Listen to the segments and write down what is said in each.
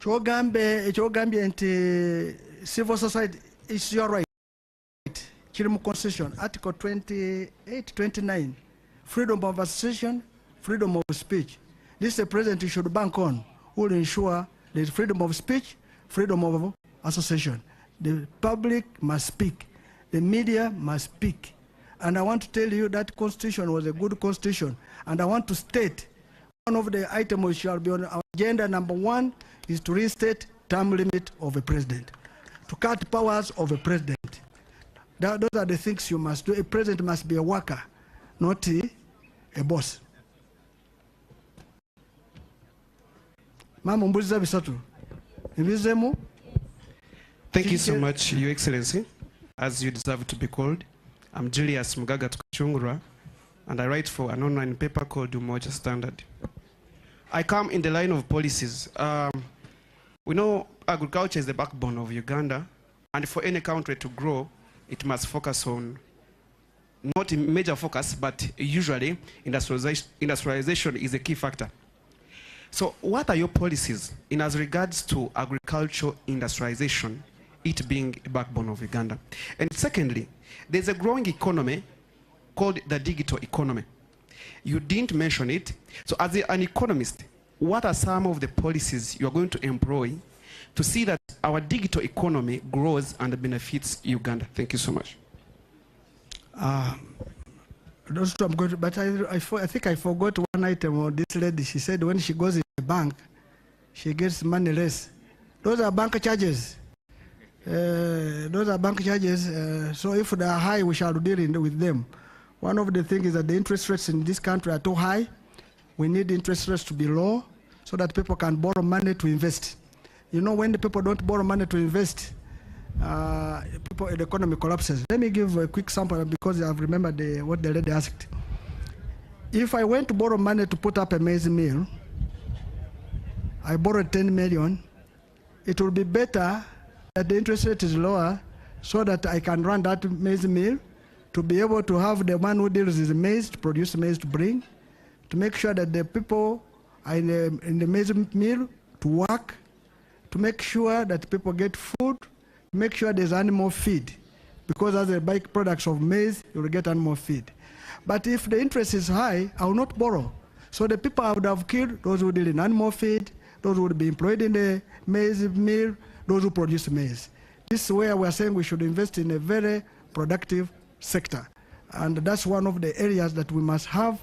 Chogambie nti civil society is your right. Chirimu Constitution, Article 28, 29, freedom of association, freedom of speech. This the president should bank on, will ensure the freedom of speech, freedom of association. The public must speak. The media must speak. And I want to tell you that constitution was a good constitution. And I want to state one of the items which shall be on our agenda. Number one is to reinstate term limit of a president, to cut powers of a president. Those are the things you must do. A president must be a worker, not a boss. Mama mbuliza bisatu. Ibizemu. Thank you so much, Your Excellency, as you deserve to be called. I'm Julius Mugaga Tukachungura, and I write for an online paper called Umoja Standard. I come in the line of policies. We know agriculture is the backbone of Uganda, and for any country to grow, it must focus on, not a major focus, but usually industrialization is a key factor. So what are your policies in as regards to agricultural industrialization, it being a backbone of Uganda? And secondly, there's a growing economy called the digital economy. You didn't mention it. So as an economist, what are some of the policies you are going to employ to see that our digital economy grows and benefits Uganda? Thank you so much. Those two I'm going to, but I think I forgot one item on this lady. She said when she goes in the bank, she gets money less. Those are bank charges. Those are bank charges. So if they are high, we shall deal with them. One of the things is that the interest rates in this country are too high. We need interest rates to be low so that people can borrow money to invest. You know, when the people don't borrow money to invest, the economy collapses. Let me give a quick sample because I've remembered what the lady asked. If I went to borrow money to put up a maize mill, I borrowed 10 million, it will be better that the interest rate is lower so that I can run that maize mill to be able to have the one who deals with maize to produce maize to bring, to make sure that the people are in the maize mill to work, to make sure that people get food, make sure there's animal feed, because as a byproduct of maize, you will get animal feed. But if the interest is high, I will not borrow. So the people I would have killed, those who deal in animal feed, those who would be employed in the maize mill, those who produce maize. This is where we are saying we should invest in a very productive sector. And that's one of the areas that we must have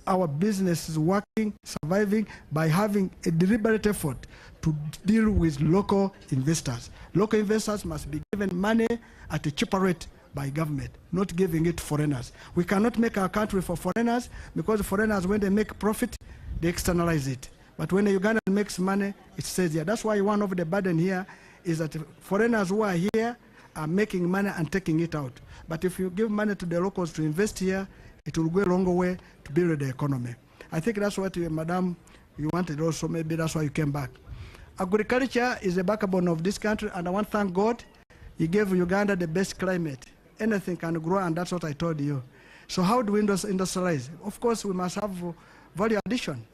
our businesses working, surviving, by having a deliberate effort to deal with local investors. Local investors must be given money at a cheaper rate by government, not giving it to foreigners. We cannot make our country for foreigners, because foreigners, when they make profit, they externalize it. But when a Ugandan makes money, it stays here. That's why one of the burden here is that foreigners who are here are making money and taking it out. But if you give money to the locals to invest here, it will go a longer way to build the economy. I think that's what Madam, you wanted also, maybe that's why you came back. Agriculture is the backbone of this country, and I want to thank God He gave Uganda the best climate. Anything can grow, and that's what I told you. So how do we industrialize? Of course, we must have value addition.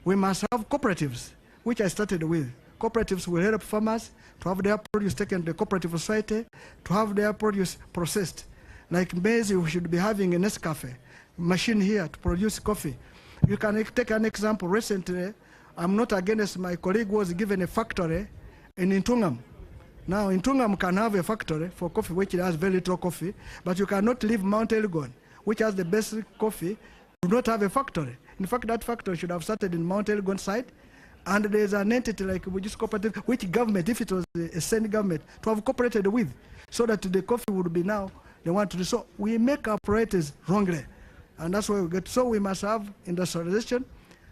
We must have cooperatives, which I started with. Cooperatives will help farmers to have their produce taken to the cooperative society, to have their produce processed. Like maize, we should be having a Nescafe machine here to produce coffee. You can take an example. Recently, I'm not against, my colleague was given a factory in Intungam. Now, Intungam can have a factory for coffee, which has very little coffee, but you cannot leave Mount Elgon, which has the best coffee, do not have a factory. In fact, that factory should have started in Mount Elgon side, and there's an entity like Bujis Cooperative, which government, if it was a Senate government, to have cooperated with, so that the coffee would be now they want to do. So we make our priorities wrongly, and that's why we get. So we must have industrialization,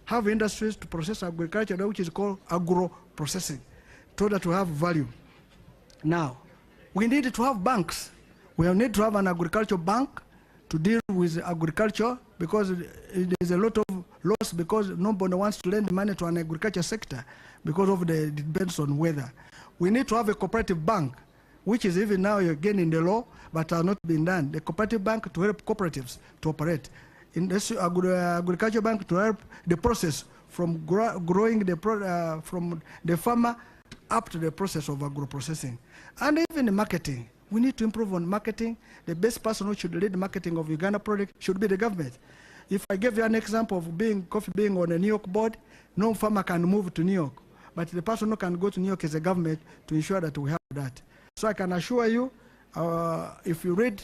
have industries to process agriculture, which is called agro-processing, so that we have value. Now, we need to have banks. We need to have an agricultural bank to deal with agriculture, because there's a lot of loss, because nobody wants to lend money to an agriculture sector because of the depends on weather. We need to have a cooperative bank, which is even now again in the law, but has not been done. The cooperative bank to help cooperatives to operate. In this agriculture bank to help the process from growing the from the farmer up to the process of agro-processing. And even in marketing, we need to improve on marketing. The best person who should lead marketing of Uganda product should be the government. If I give you an example of coffee being on a New York board, no farmer can move to New York. But the person who can go to New York is the government to ensure that we have that. So I can assure you, if you read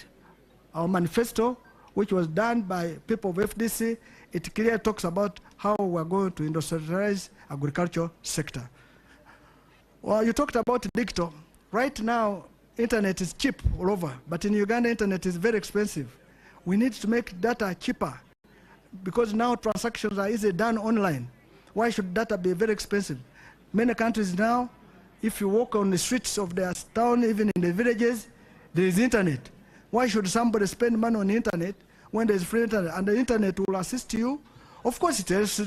our manifesto, which was done by people of FDC, it clearly talks about how we're going to industrialize agriculture sector. Well, you talked about digital. Right now, internet is cheap all over, but in Uganda, internet is very expensive. We need to make data cheaper because now transactions are easily done online. Why should data be very expensive? Many countries now, if you walk on the streets of their town, even in the villages, there is internet. Why should somebody spend money on the internet when there is free internet? And the internet will assist you. Of course, it helps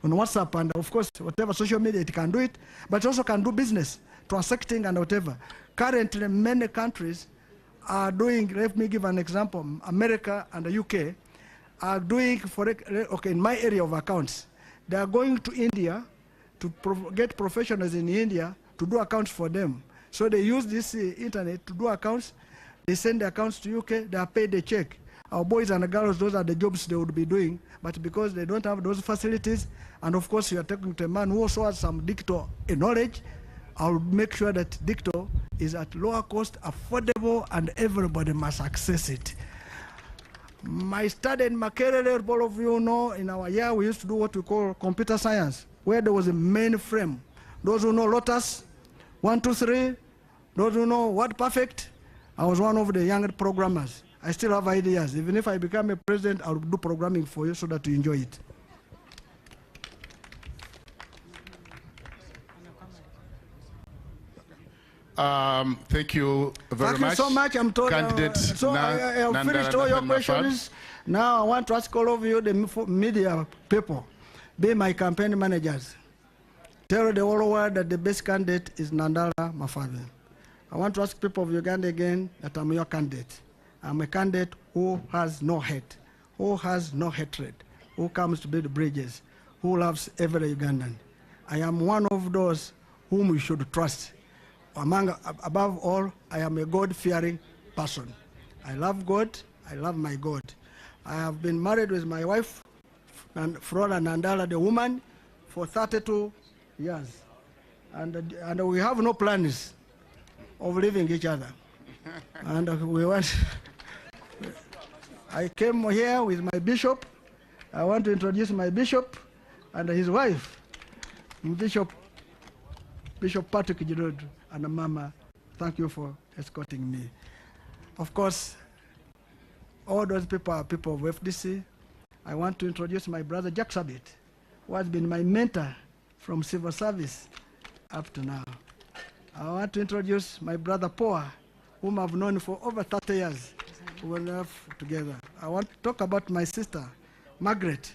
on WhatsApp and of course, whatever social media, it can do it, but it also can do business, transacting and whatever. Currently, many countries are doing, let me give an example, America and the UK are doing, okay, in my area of accounts, they are going to India to get professionals in India to do accounts for them. So they use this internet to do accounts. They send the accounts to UK, they are paid a check. Our boys and girls, those are the jobs they would be doing. But because they don't have those facilities, and of course you are talking to a man who also has some digital knowledge, I'll make sure that digital is at lower cost, affordable, and everybody must access it. My study in Makerere, all of you know, in our year we used to do what we call computer science, where there was a mainframe. Those who know Lotus, 1, 2, 3, those who know WordPerfect, I was one of the young programmers. I still have ideas. Even if I become a president, I'll do programming for you so that you enjoy it. Thank you very much. Thank you so much. I'm told. Candidate So I have finished all your questions. Now I want to ask all of you, the media people, be my campaign managers. Tell the whole world that the best candidate is Nandala Mafadhi. I want to ask people of Uganda again that I'm your candidate. I'm a candidate who has no hate, who has no hatred, who comes to build bridges, who loves every Ugandan. I am one of those whom we should trust. Above all, I am a God-fearing person. I love God, I love my God. I have been married with my wife, Flora Nandala, the woman, for 32 years. And we have no plans of leaving each other. And I came here with my bishop. I want to introduce my bishop and his wife, Bishop Patrick Giroud, and Mama. Thank you for escorting me. Of course, all those people are people of FDC. I want to introduce my brother Jack Sabit, who has been my mentor from civil service up to now. I want to introduce my brother Poa, whom I've known for over 30 years. We live together. I want to talk about my sister, Margaret.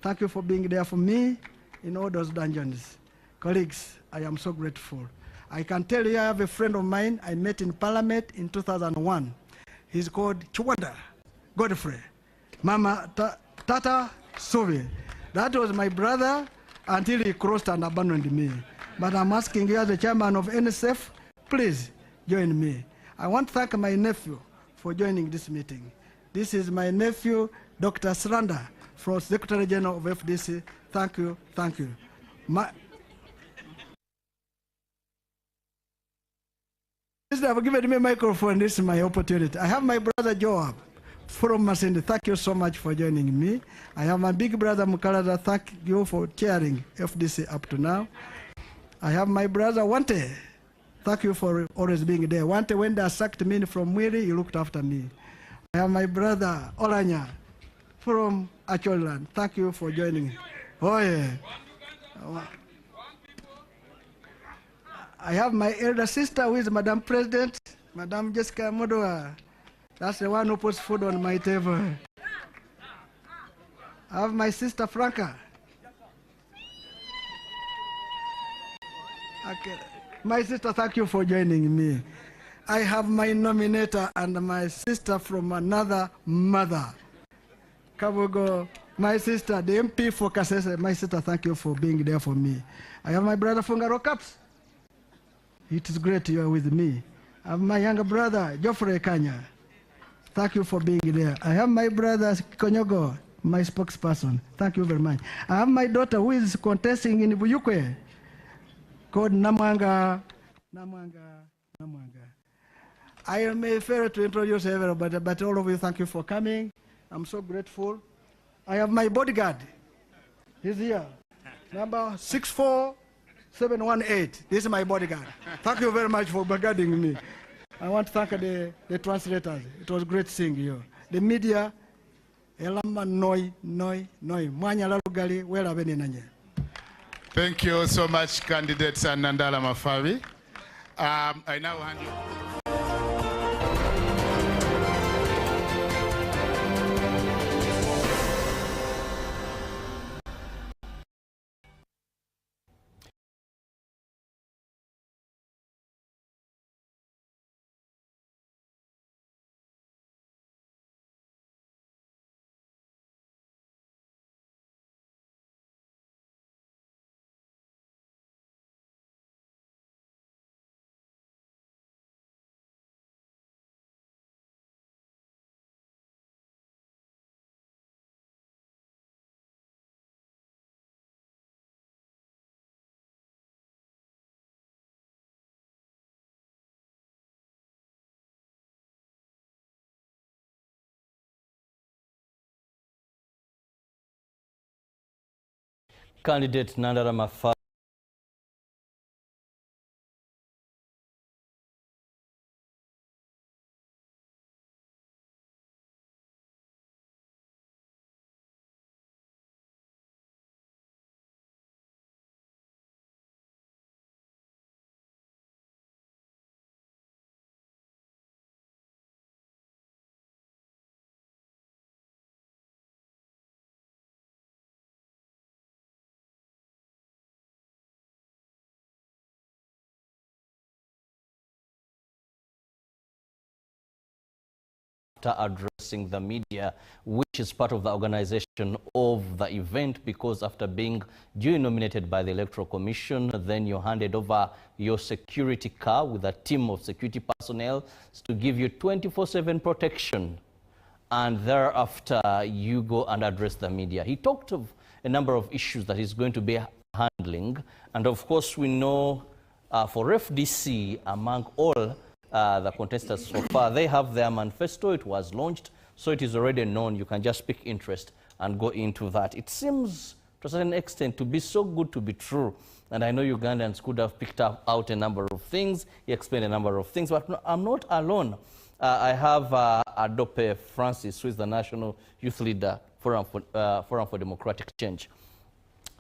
Thank you for being there for me in all those dungeons. Colleagues, I am so grateful. I can tell you I have a friend of mine I met in Parliament in 2001. He's called Chiwanda Godfrey. Mama Tata Sovi. That was my brother until he crossed and abandoned me. But I'm asking you as the chairman of NSF, please join me. I want to thank my nephew for joining this meeting. This is my nephew, Dr. Sranda, from Secretary General of FDC. Thank you, thank you. They have given me a microphone. This is my opportunity. I have my brother Joab from Masindi. Thank you so much for joining me. I have my big brother Mukalada. Thank you for chairing FDC up to now. I have my brother Wante. Thank you for always being there. Wante, when they sacked me from Mwiri, you looked after me. I have my brother Olanya from Acholand. Thank you for joining. Oh yeah. I have my elder sister who is Madam President, Madam Jessica Modoa. That's the one who puts food on my table. I have my sister Franca. Okay. My sister, thank you for joining me. I have my nominator and my sister from another mother. Kabugo, my sister, the MP for Kasese. My sister, thank you for being there for me. I have my brother Fungaro Caps. It is great you are with me. I have my younger brother, Geoffrey Kanya. Thank you for being there. I have my brother, Konyogo, my spokesperson. Thank you very much. I have my daughter who is contesting in Buyukwe, called Namwanga. I am a fair to introduce everybody, but all of you, thank you for coming. I'm so grateful. I have my bodyguard. He's here. Number 64718. This is my bodyguard. Thank you very much for bodyguarding me. I want to thank the translators. It was great seeing you. The media, elama noi. Mwanya lalugali, wela bene nanye. Thank you so much, candidate Nandala Mafabi. I now hand you. Candidate Nandala Mafabi addressing the media, which is part of the organization of the event, because after being duly nominated by the Electoral Commission, then you handed over your security car with a team of security personnel to give you 24/7 protection. And thereafter, you go and address the media. He talked of a number of issues that he's going to be handling. And of course, we know for FDC, among all the contestants so far, they have their manifesto. It was launched, so it is already known. You can just pick interest and go into that. It seems, to a certain extent, to be so good to be true. And I know Ugandans could have picked out a number of things. He explained a number of things, but no, I'm not alone. I have Adope Francis, who is the National Youth Leader, Forum for Democratic Change.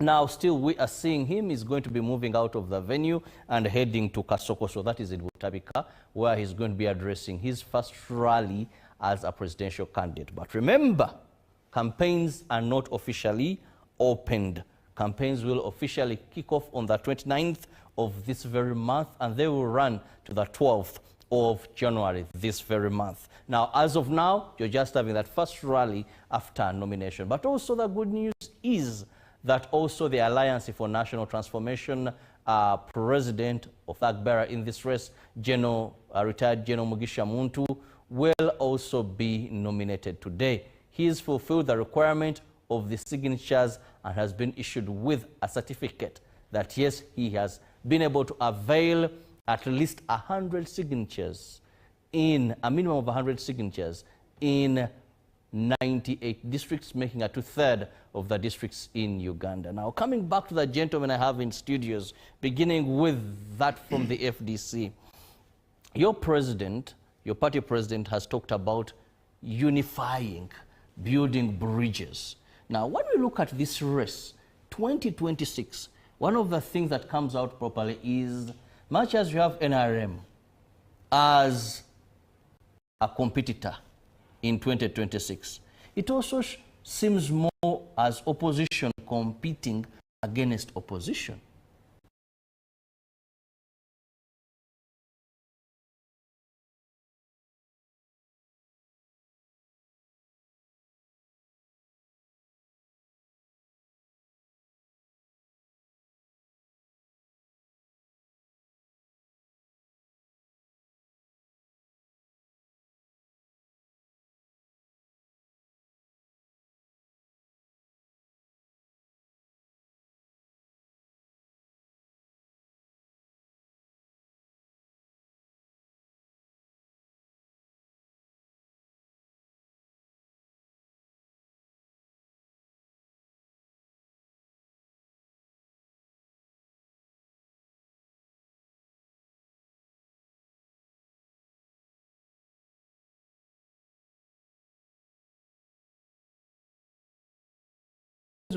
Now, still, we are seeing him. He's going to be moving out of the venue and heading to Kasoko. So that is in Butabika, where he's going to be addressing his first rally as a presidential candidate. But remember, campaigns are not officially opened. Campaigns will officially kick off on the 29th of this very month, and they will run to the 12th of January this very month. Now, as of now, you're just having that first rally after nomination. But also the good news is that also the Alliance for National Transformation president of Agbera in this race, retired General Mugisha Muntu, will also be nominated today. He has fulfilled the requirement of the signatures and has been issued with a certificate that, yes, he has been able to avail at least 100 signatures, in a minimum of 100 signatures in 98 districts, making a 2/3 of the districts in Uganda. Now, coming back to the gentleman I have in studios, beginning with that from the FDC. Your president, your party president, has talked about unifying, building bridges. Now, when we look at this race, 2026, one of the things that comes out properly is, much as you have NRM as a competitor in 2026, it also seems more as opposition competing against opposition.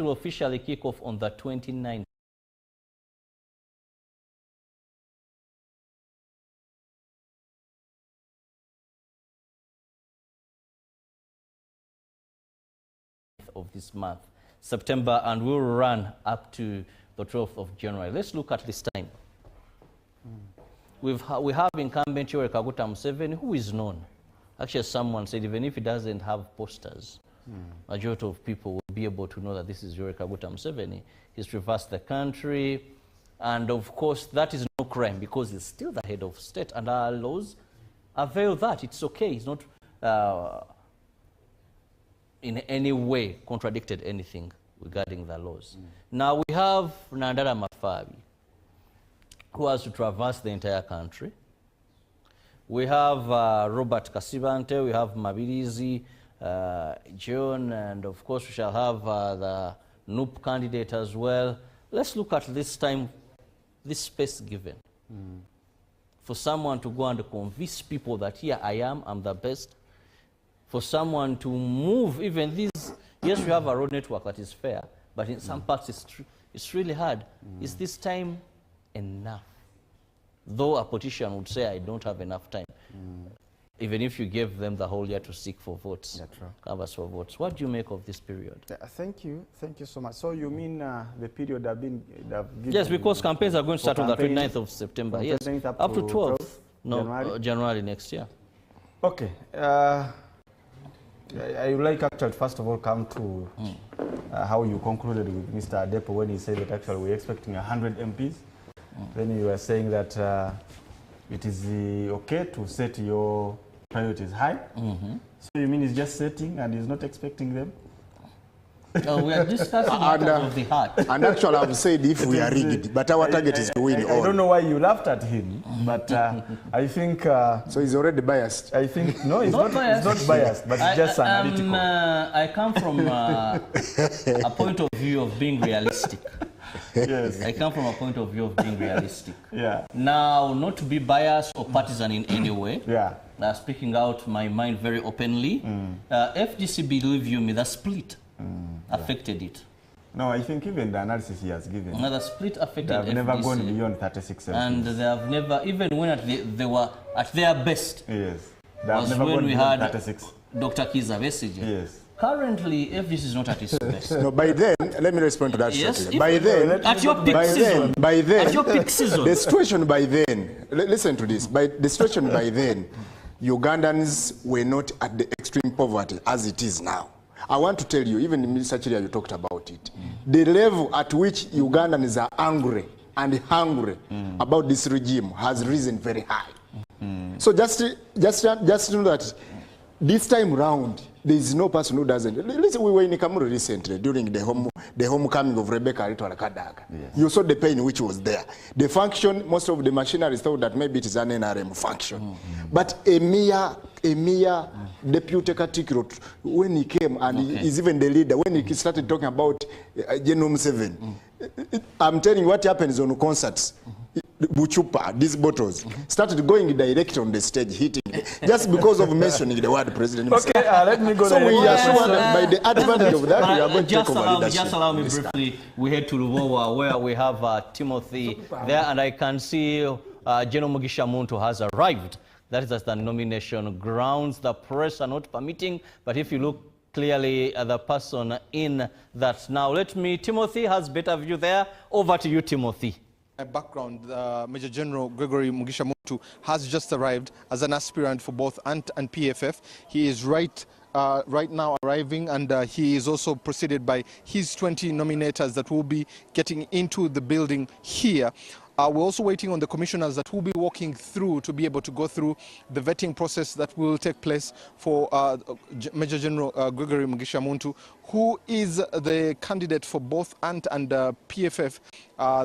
will officially kick off on the 29th. Of this month, September, and will run up to the 12th of January. Let's look at this time. We have incumbent Yoweri Kaguta Museveni, who is known. Actually, someone said even if he doesn't have posters, majority of people will be able to know that this is Yoweri Kaguta Museveni. He's traversed the country, and of course that is no crime because he's still the head of state, and our laws avail that. It's okay. It's not in any way contradicted anything regarding the laws. Now we have Nandala Mafabi, who has to traverse the entire country. We have Robert Kasibante, we have Mabirizi, John, and of course we shall have the NUP candidate as well. Let's look at this time, this space given. For someone to go and convince people that here I am, I'm the best. For someone to move even these, yes, we have a road network that is fair, but in some parts it's really hard. Is this time enough? Though a politician would say, I don't have enough time. Even if you gave them the whole year to seek for votes, canvas for votes. What do you make of this period? Thank you so much. So you mean the period they've given? Yes, because campaigns are going to start on the 29th of September. Yes, up to 12th. No, January next year. Okay. I would like actually first of all come to how you concluded with Mr. Adepo when he said that actually we're expecting 100 MPs. Then you were saying that it is okay to set your priorities high. So you mean he's just setting and he's not expecting them? No, we are discussing matters of the heart. And actually I've said if we are rigged, but our target is to win all. I don't know why you laughed at him, but I think... so he's already biased? I think, no, he's not biased. He's not biased, but he's just analytical. I come from a point of view of being realistic. Yes. I come from a point of view of being realistic. Yeah. Now, not to be biased or partisan in any way. Yeah. Speaking out my mind very openly. FDC, believe you me, the split affected it. No, I think even the analysis he has given. The split affected They have FDC, never gone beyond 36 MPs. and they have never, even when they were at their best. Yes. They have Was never when gone we beyond had 36. Dr. Kiza Besigye. Yes. Currently, FDC is not at its best. No, by then, let me respond to that Yes, shortly. By then, at your peak season. at your peak season. The situation by then, listen to this, the situation by then, Ugandans were not at the extreme poverty as it is now. I want to tell you, even in Mr. Chiria, you talked about it. The level at which Ugandans are angry and hungry about this regime has risen very high. So just know that this time round, there is no person who doesn't. Listen, we were in Kamuru recently during the homecoming of Rebecca Arito Kadaga. Yes. You saw the pain which was there. The function, most of the machinery thought that maybe it is an NRM function. But a mere deputy Katikiro, when he came and he's even the leader, when he started talking about Genome 7, I'm telling you what happens on concerts. Buchupa, these bottles, started going direct on the stage, hitting just because of mentioning the word president. Okay, let me go. So we are sure that by the advantage of that, we are going to take over leadership. Just allow me briefly, we head to Lubowa where we have Timothy there, and I can see General Mugisha Muntu has arrived. That is at the nomination grounds. The press are not permitting, but if you look clearly at the person in that. Now let me, Timothy has better view there. Over to you, Timothy. My background, Major General Gregory Mugisha Muntu has just arrived as an aspirant for both ANT and PFF. He is right now arriving, and he is also preceded by his 20 nominators that will be getting into the building here. We're also waiting on the commissioners that will be walking through to be able to go through the vetting process that will take place for Major General Gregory Mugisha Muntu, who is the candidate for both ANT and PFF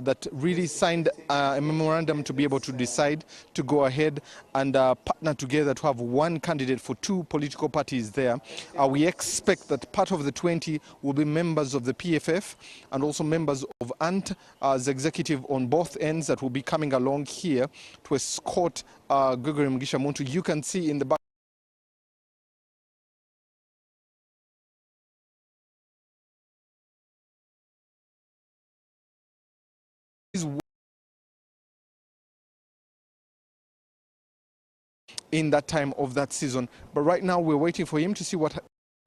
that really signed a memorandum to be able to decide to go ahead and partner together to have one candidate for two political parties there. We expect that part of the 20 will be members of the PFF and also members of ANT as executive on both ends that will be coming along here to escort Gregory Mugisha Muntu. You can see in the back in that time of that season. But right now we're waiting for him to see what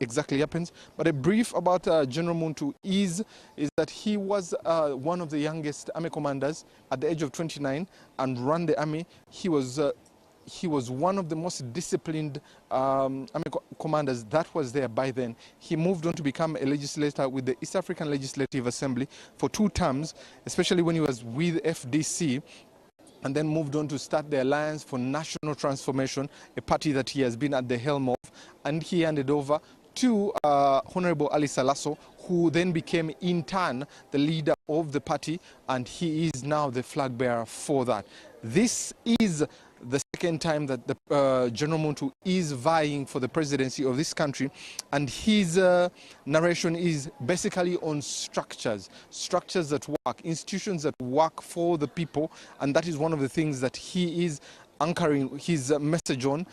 exactly happens. But a brief about General Muntu is that he was one of the youngest army commanders at the age of 29 and ran the army. He was one of the most disciplined army commanders that was there by then. He moved on to become a legislator with the East African Legislative Assembly for 2 terms, especially when he was with FDC, and then moved on to start the Alliance for National Transformation, a party that he has been at the helm of, and he handed over to Honorable Ali Salasso, who then became in turn the leader of the party, and he is now the flag bearer for that. This is the second time that the General Muntu is vying for the presidency of this country, and his narration is basically on structures that work, institutions that work for the people, and that is one of the things that he is anchoring his message on.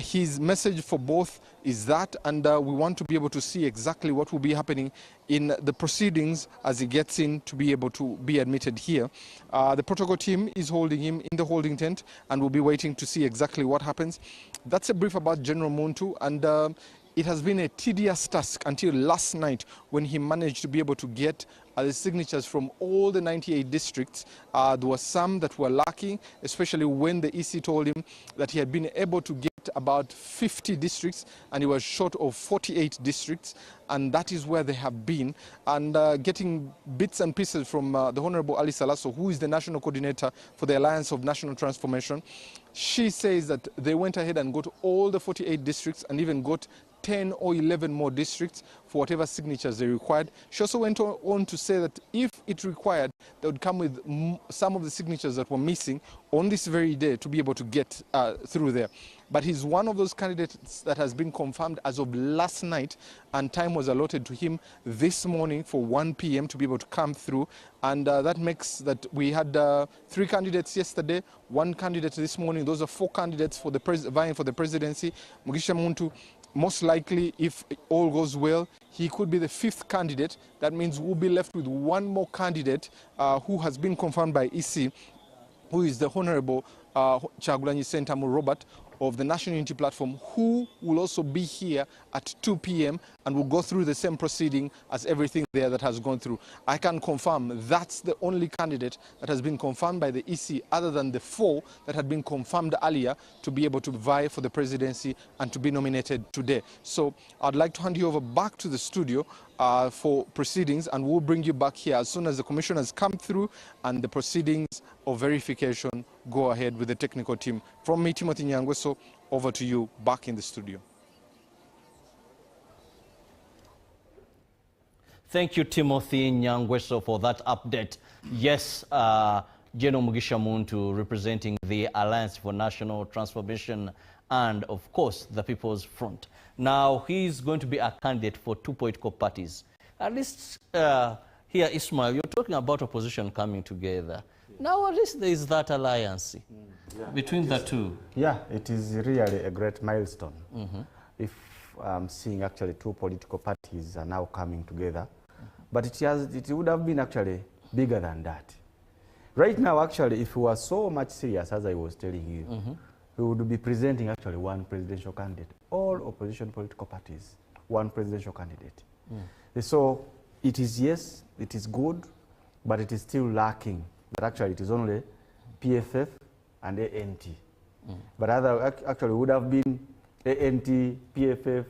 His message for both is that, and we want to be able to see exactly what will be happening in the proceedings as he gets in to be able to be admitted here. The protocol team is holding him in the holding tent, and we'll be waiting to see exactly what happens. That's a brief about General Muntu, and it has been a tedious task until last night when he managed to be able to get the signatures from all the 98 districts. There were some that were lacking, especially when the EC told him that he had been able to get about 50 districts and he was short of 48 districts, and that is where they have been. And getting bits and pieces from the Honorable Ali Salasso, who is the national coordinator for the Alliance of National Transformation. She says that they went ahead and got all the 48 districts and even got 10 or 11 more districts for whatever signatures they required. She also went on to say that if it required, they would come with some of the signatures that were missing on this very day to be able to get through there. But he's one of those candidates that has been confirmed as of last night, and time was allotted to him this morning for 1 p.m. to be able to come through. And that makes that we had 3 candidates yesterday, 1 candidate this morning. Those are 4 candidates for the vying for the presidency. Mugisha Muntu, most likely, if all goes well, he could be the 5th candidate. That means we'll be left with 1 more candidate who has been confirmed by EC, who is the Honorable Kyagulanyi Ssentamu Robert of the National Unity Platform, who will also be here at 2 p.m. and will go through the same proceeding as everything there that has gone through. I can confirm that's the only candidate that has been confirmed by the EC, other than the 4 that had been confirmed earlier to be able to vie for the presidency and to be nominated today. So I'd like to hand you over back to the studio for proceedings, and we'll bring you back here as soon as the commission has come through and the proceedings of verification go ahead with the technical team. From me, Timothy Nyangweso, over to you back in the studio. Thank you, Timothy Nyangweso, for that update. Yes, General Mugisha Muntu representing the Alliance for National Transformation and, of course, the People's Front. Now, he's going to be a candidate for 2 political parties. At least here, Ismail, you're talking about opposition coming together. Now, at least there is that alliance between the two. Yeah, it is really a great milestone. If seeing actually 2 political parties are now coming together. But it would have been actually bigger than that. Right now, actually, if we were so much serious, as I was telling you, we would be presenting actually 1 presidential candidate. All opposition political parties, 1 presidential candidate. So it is, yes, it is good, but it is still lacking. But actually, it is only PFF and ANT. But actually would have been ANT, PFF,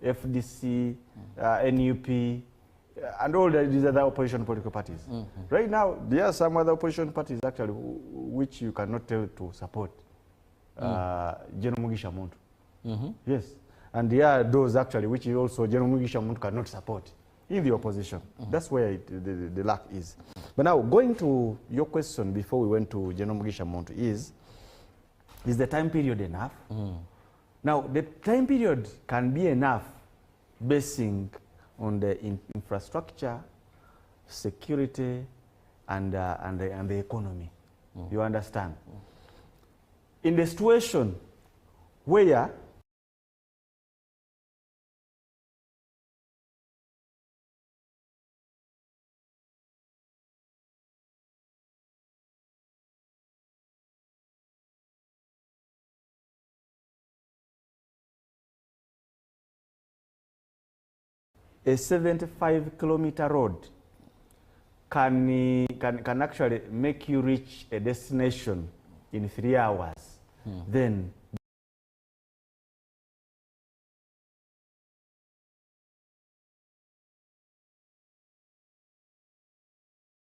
FDC, NUP, and all these other opposition political parties. Right now, there are some other opposition parties actually which you cannot tell to support General Mugisha Muntu. Yes, and there are those actually which also General Mugisha Muntu cannot support in the opposition. That's where the lack is. But now, going to your question before we went to General Mugisha Muntu is the time period enough? Now, the time period can be enough basing on the infrastructure, security, and the economy. You understand? In the situation where a 75-kilometer road can actually make you reach a destination in 3 hours, then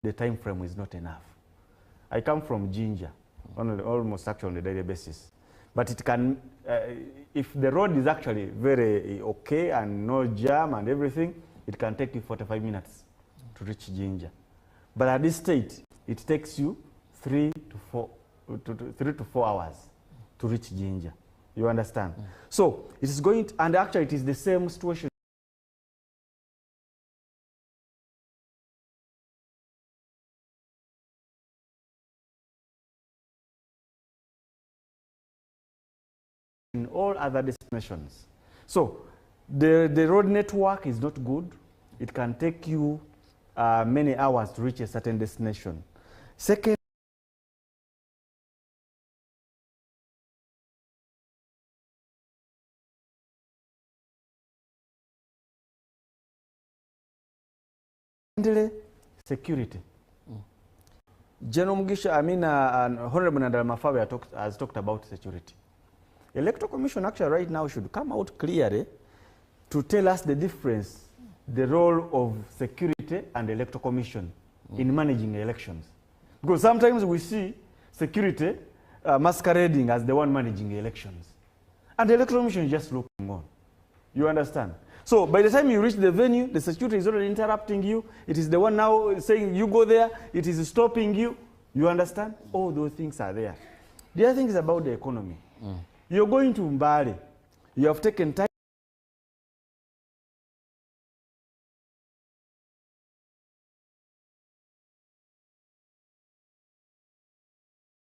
the time frame is not enough. I come from Jinja, almost actually on a daily basis. But it can, if the road is actually very okay and no jam and everything, it can take you 45 minutes to reach Jinja. But at this state, it takes you 3 to 4 hours to reach Jinja. You understand? So it is going to, and actually it is the same situation. In all other destinations. So the road network is not good. It can take you many hours to reach a certain destination. Second, security. General Mugisha, and Honorable Nandala Mafabi has talked about security. Electoral Commission actually right now should come out clearly to tell us the difference, the role of security and Electoral Commission in managing elections. Because sometimes we see security masquerading as the one managing elections. And the Electoral Commission is just looking on. You understand? So by the time you reach the venue, the security is already interrupting you. It is the one now saying you go there. It is stopping you. You understand? All those things are there. The other thing is about the economy. You're going to Mbale. You have taken time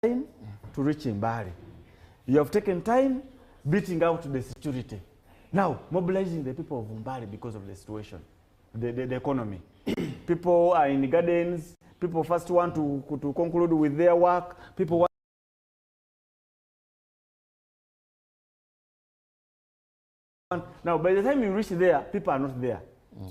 to reach Mbale. You have taken time beating out the security. Now, mobilizing the people of Mbale because of the situation, the economy. People are in the gardens. People first want to conclude with their work. People want now, by the time you reach there, people are not there.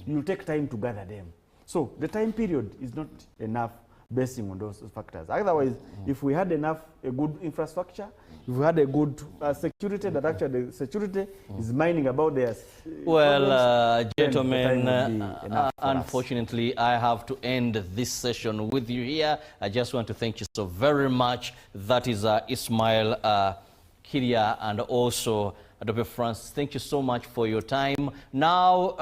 You'll take time to gather them. So the time period is not enough basing on those factors. Otherwise, if we had a good infrastructure, if we had a good security, that actually the security is minding about their well, gentlemen, unfortunately, I have to end this session with you here. I just want to thank you so very much. That is Ismail Kiria and also Dr. Francis. Thank you so much for your time. Now,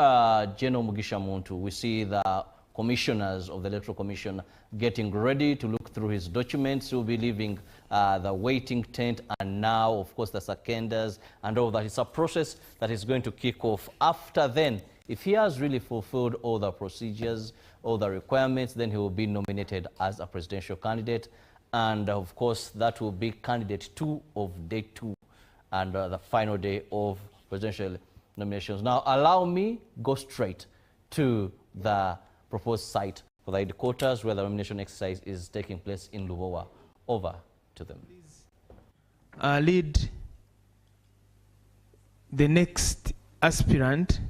General Mugisha Muntu, we see the commissioners of the Electoral Commission getting ready to look through his documents. He will be leaving the waiting tent, and now, of course, the seconders and all that. It's a process that is going to kick off. After then, if he has really fulfilled all the procedures, all the requirements, then he will be nominated as a presidential candidate. And, of course, that will be candidate 2 of day 2 and the final day of presidential nominations. Now, allow me go straight to the proposed site for the headquarters where the nomination exercise is taking place in Lubowa. Over to them. Lead the next aspirant.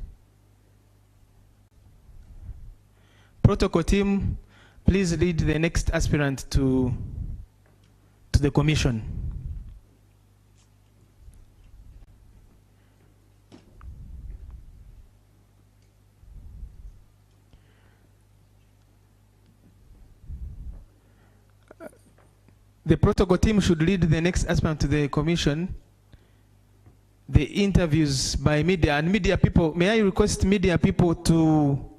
Protocol team, please lead the next aspirant to the commission. The protocol team should lead the next aspirant to the commission. The interviews by media and media people. May I request media people to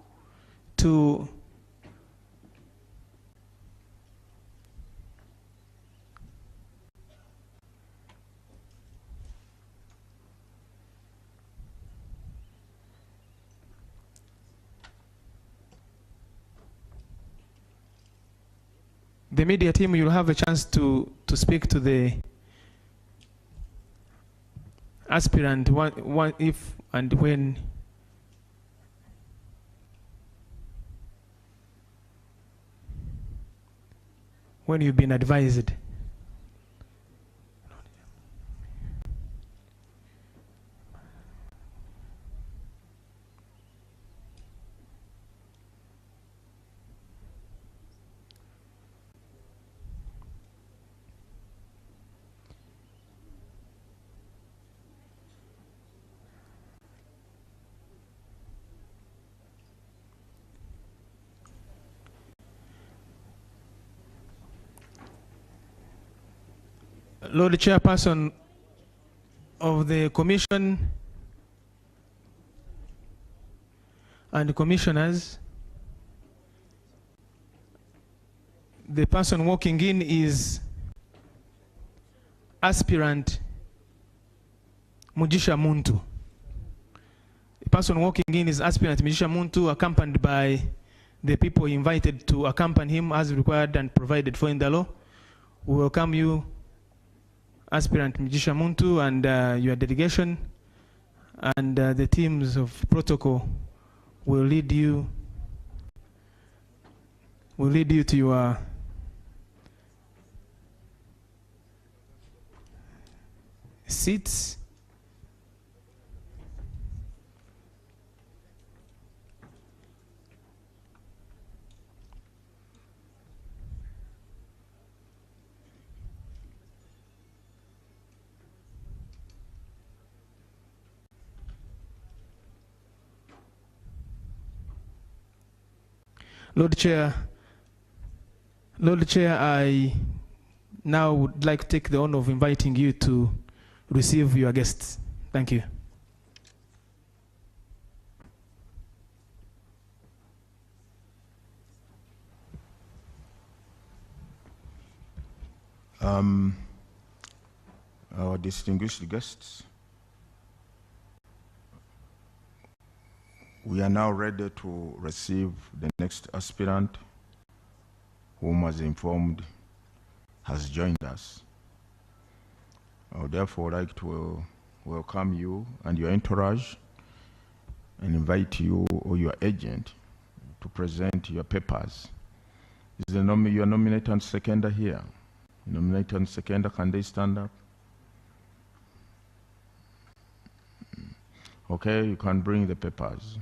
the media team, you'll have a chance to speak to the aspirant if and when you've been advised. Lord Chairperson of the Commission and commissioners, the person walking in is aspirant Mugisha Muntu. The person walking in is aspirant Mugisha Muntu, accompanied by the people invited to accompany him as required and provided for in the law. We welcome you, aspirant Mugisha Muntu, and your delegation, and the teams of protocol will lead you to your seats. Lord Chair, I now would like to take the honor of inviting you to receive your guests. Thank you. Our distinguished guests, we are now ready to receive the next aspirant, whom, as informed, has joined us. I would therefore like to welcome you and your entourage and invite you or your agent to present your papers. Is your nominator and seconder here? Nominator and seconder, can they stand up? Okay, you can bring the papers.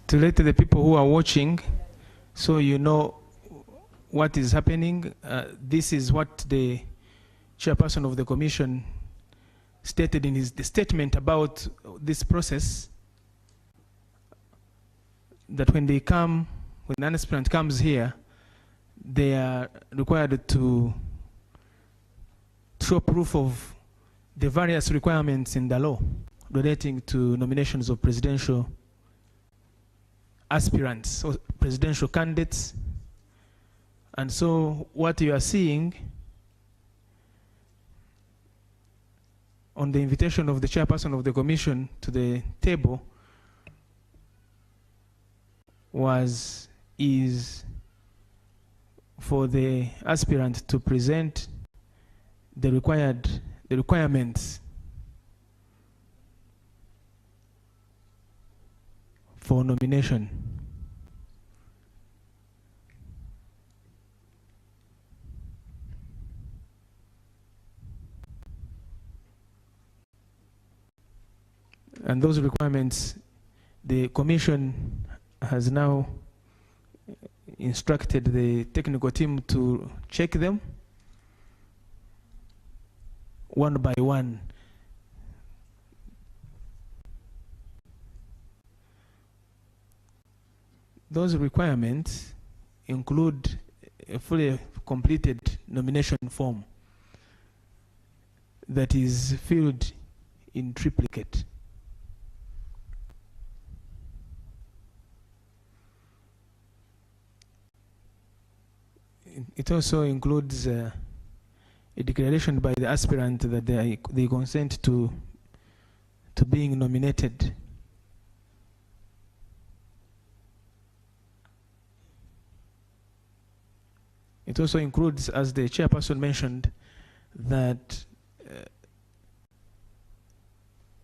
To let the people who are watching, so you know what is happening, this is what the chairperson of the commission stated in his statement about this process, that when they come, when an aspirant comes here, they are required to show proof of the various requirements in the law relating to nominations of presidential aspirants or presidential candidates. And so what you are seeing on the invitation of the chairperson of the commission to the table is for the aspirant to present the requirements for nomination. And those requirements, the commission has now instructed the technical team to check them one by one. those requirements include a fully completed nomination form that is filled in triplicate. It also includes a declaration by the aspirant that they consent to being nominated. It also includes, as the chairperson mentioned, that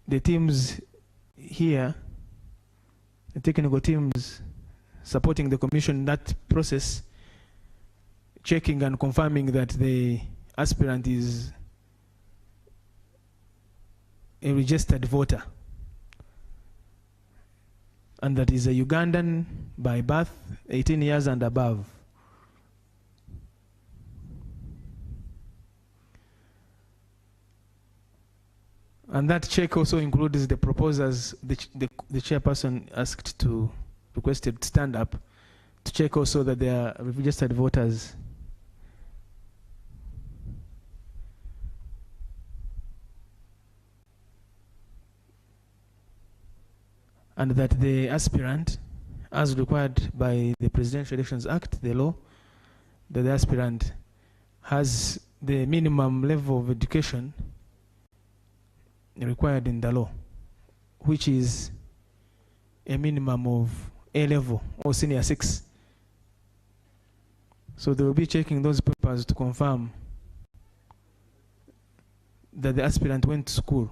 the teams here, the technical teams supporting the commission in that process, checking and confirming that the aspirant is a registered voter and that is a Ugandan by birth, 18 years and above. And that check also includes the proposers. The chairperson requested to stand up to check also that they are registered voters. And that the aspirant, as required by the Presidential Elections Act, the law, that the aspirant has the minimum level of education required in the law, which is a minimum of A level or senior 6. So they will be checking those papers to confirm that the aspirant went to school.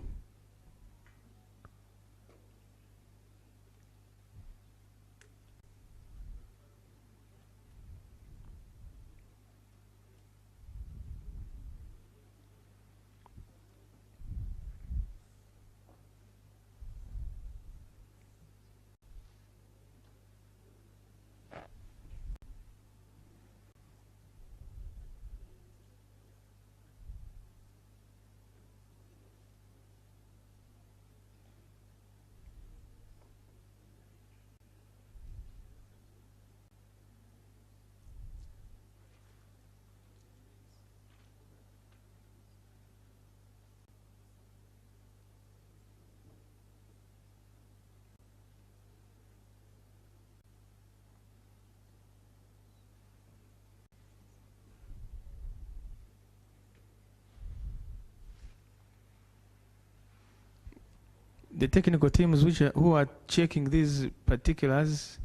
The technical teams who are checking these particulars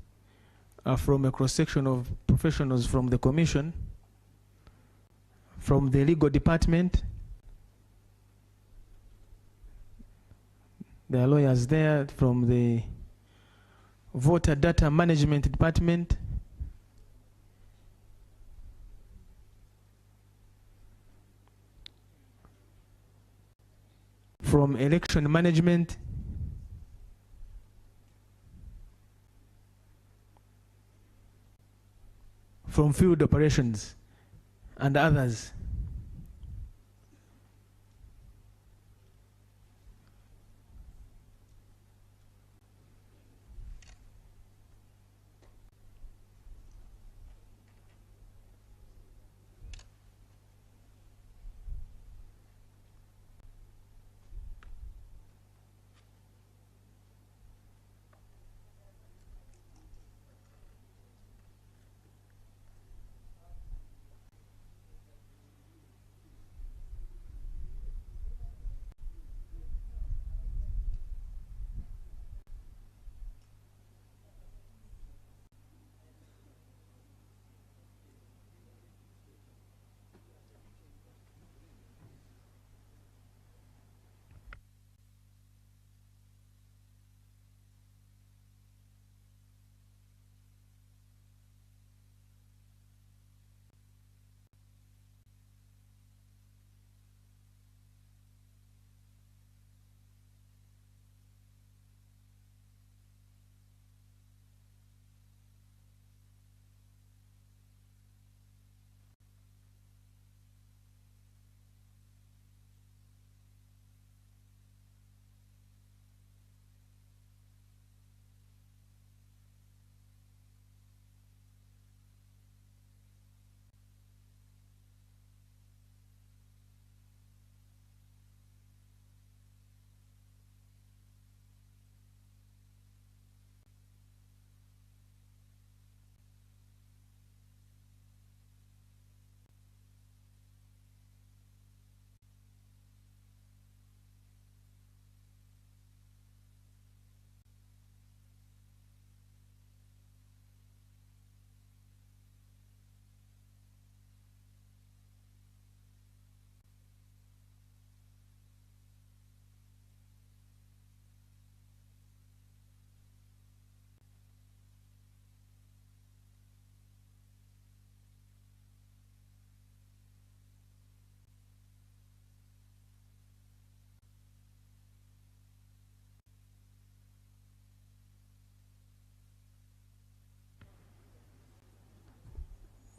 are from a cross-section of professionals from the Commission, from the legal department. There are lawyers there from the voter data management department, from election management, from field operations, and others.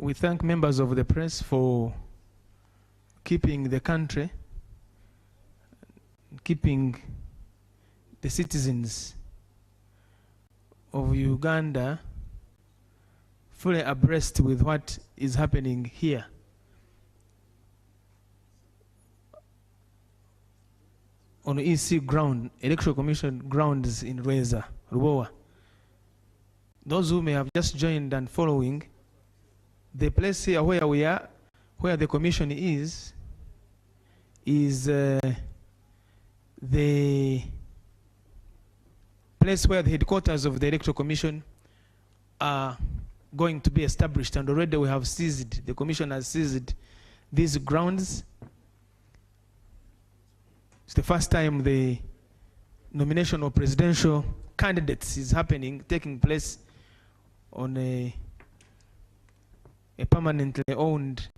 we thank members of the press for keeping the country, keeping the citizens of Uganda fully abreast with what is happening here. On EC ground, Electoral Commission grounds in Rweza, Rubowa. Those who may have just joined and following, the place here where we are, where the commission is the place where the headquarters of the Electoral Commission are going to be established, and already we have seized, the commission has seized these grounds. It's the first time the nomination of presidential candidates is taking place on a permanently owned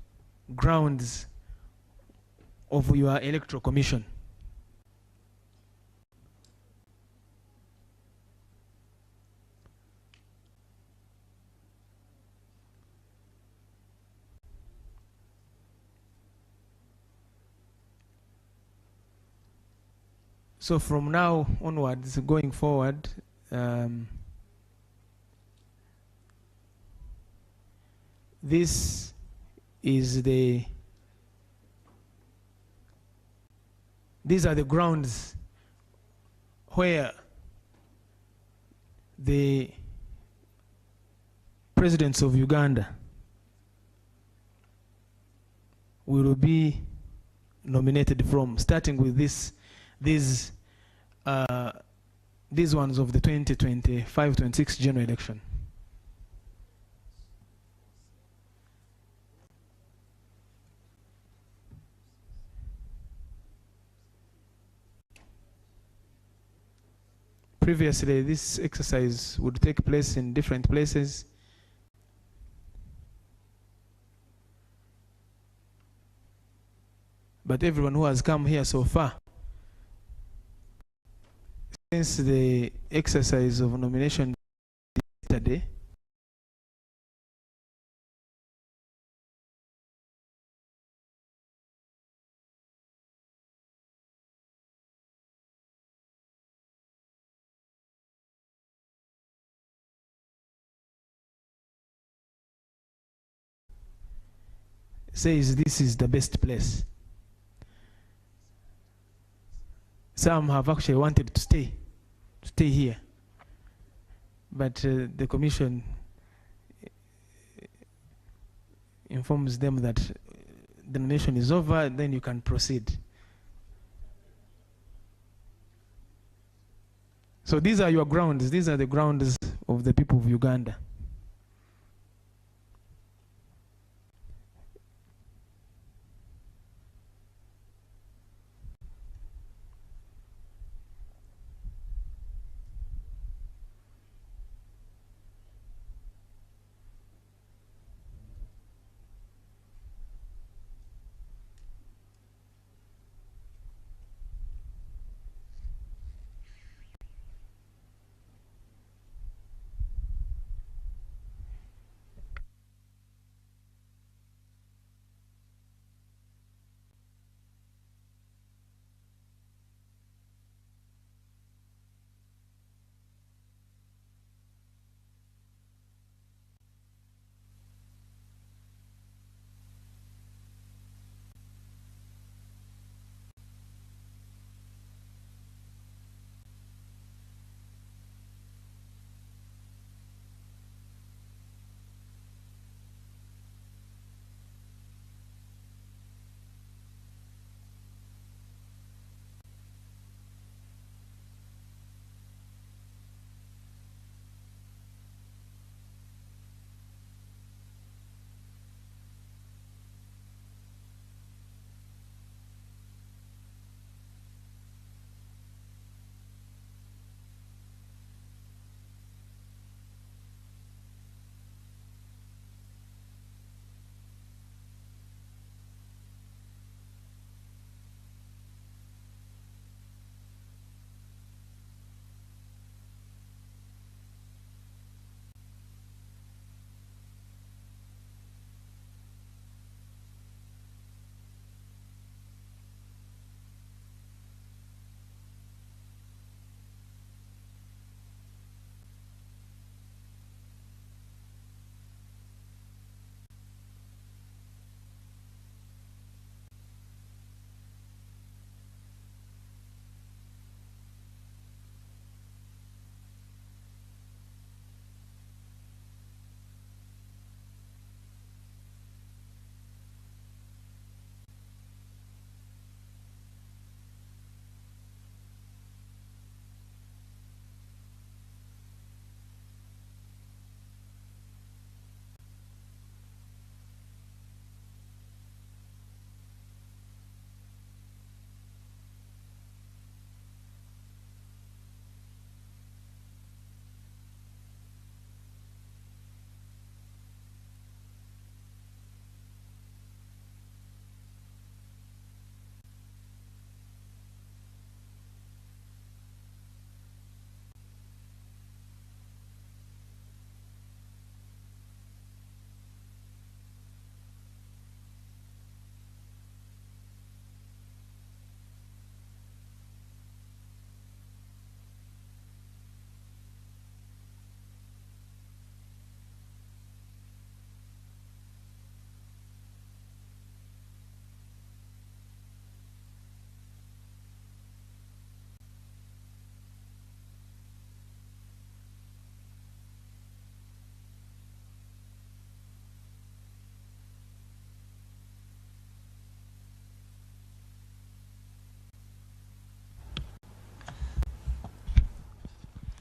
grounds of your Electoral Commission. So from now onwards, going forward, these are the grounds where the presidents of Uganda will be nominated from, starting with these ones of the 2025-26 general election. Previously, this exercise would take place in different places. But everyone who has come here so far, since the exercise of nomination yesterday, says this is the best place. Some have actually wanted to stay here, but the commission informs them that the nomination is over, then you can proceed. So these are your grounds. These are the grounds of the people of Uganda.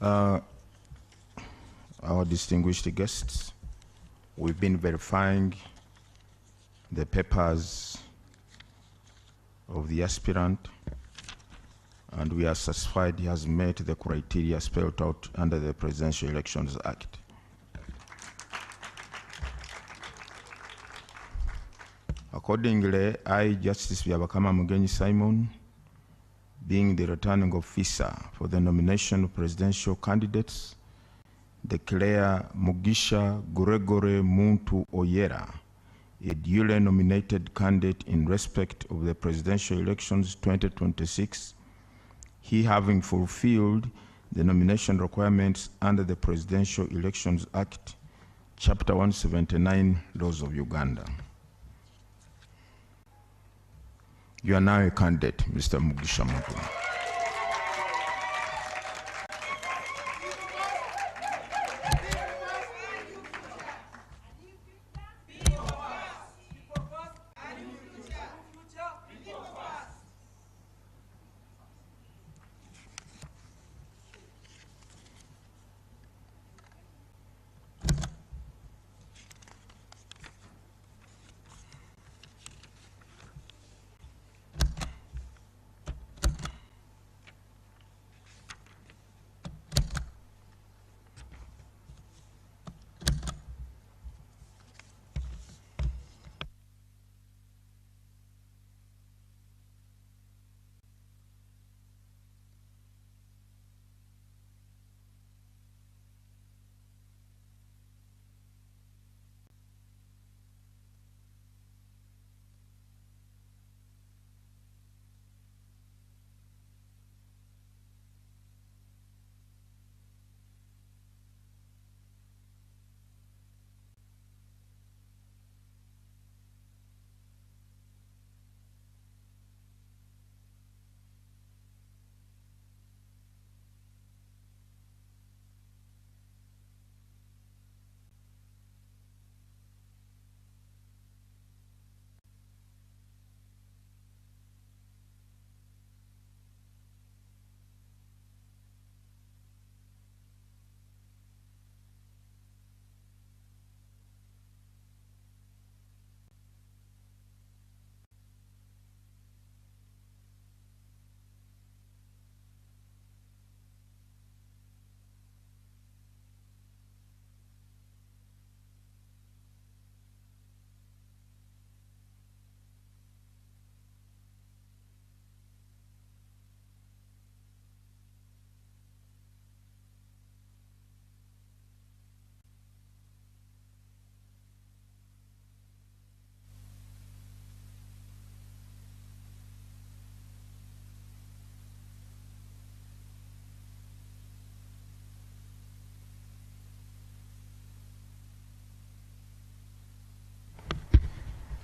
Our distinguished guests, we've been verifying the papers of the aspirant, and we are satisfied he has met the criteria spelled out under the Presidential Elections Act. Accordingly, I, Justice Byabakama Mugenyi Simon, being the returning officer for the nomination of presidential candidates, declare Mugisha Gregory Muntu Oyera a duly nominated candidate in respect of the presidential elections 2026, he having fulfilled the nomination requirements under the Presidential Elections Act, Chapter 179, Laws of Uganda. You are now a candidate, Mr. Mugisha Muntu.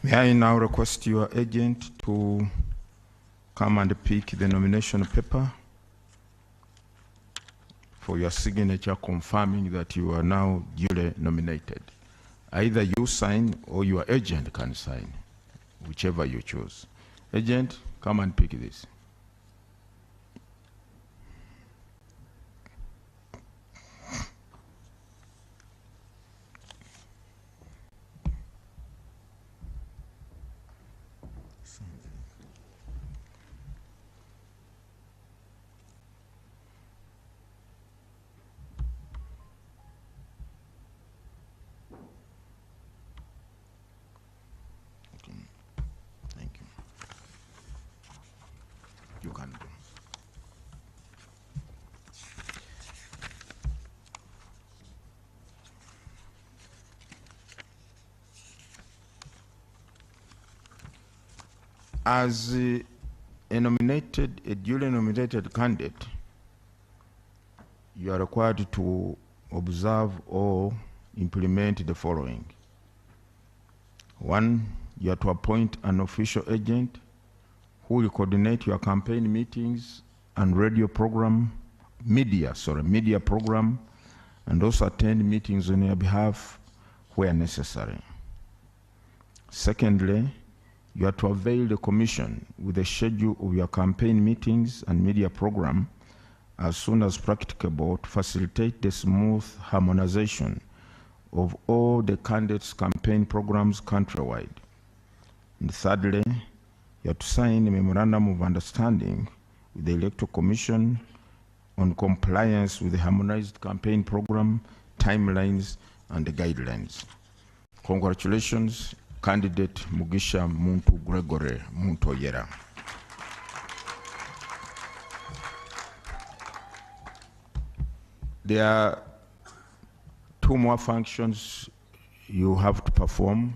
May I now request your agent to come and pick the nomination paper for your signature confirming that you are now duly nominated. Either you sign or your agent can sign, whichever you choose. Agent, come and pick this. Thank you. You can do. As a duly nominated candidate, you are required to observe or implement the following. 1, you are to appoint an official agent who will coordinate your campaign meetings and media program, and also attend meetings on your behalf where necessary. Secondly, you are to avail the commission with the schedule of your campaign meetings and media program as soon as practicable to facilitate the smooth harmonization of all the candidates' campaign programs countrywide. And thirdly, you have to sign a memorandum of understanding with the Electoral Commission on compliance with the harmonized campaign program, timelines, and the guidelines. Congratulations, candidate Mugisha Muntu Gregory Muntoyera. There are two more functions you have to perform.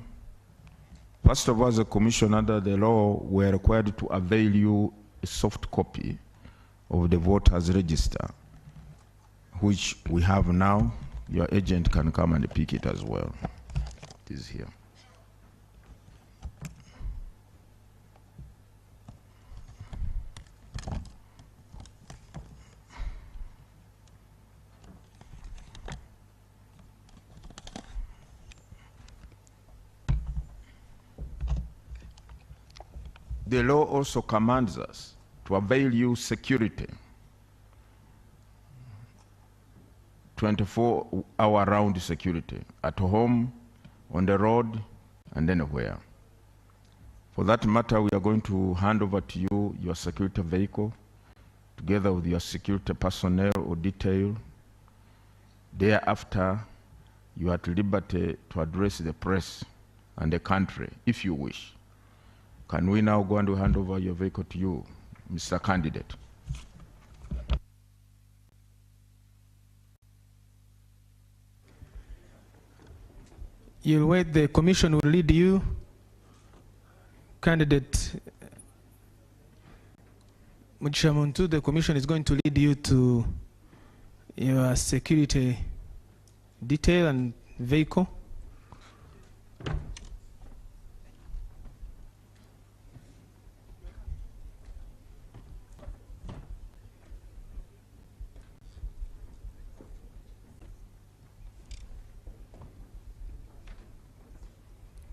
First of all, as a commission under the law, we are required to avail you a soft copy of the voters' register, which we have now. Your agent can come and pick it as well. It is here. The law also commands us to avail you security 24-hour-round security at home, on the road, and anywhere. For that matter, we are going to hand over to you your security vehicle together with your security personnel or detail. Thereafter, you are at liberty to address the press and the country if you wish. Can we now go and hand over your vehicle to you, Mr. Candidate? You'll wait, the commission will lead you. Candidate Mugisha Muntu, the commission is going to lead you to your security detail and vehicle.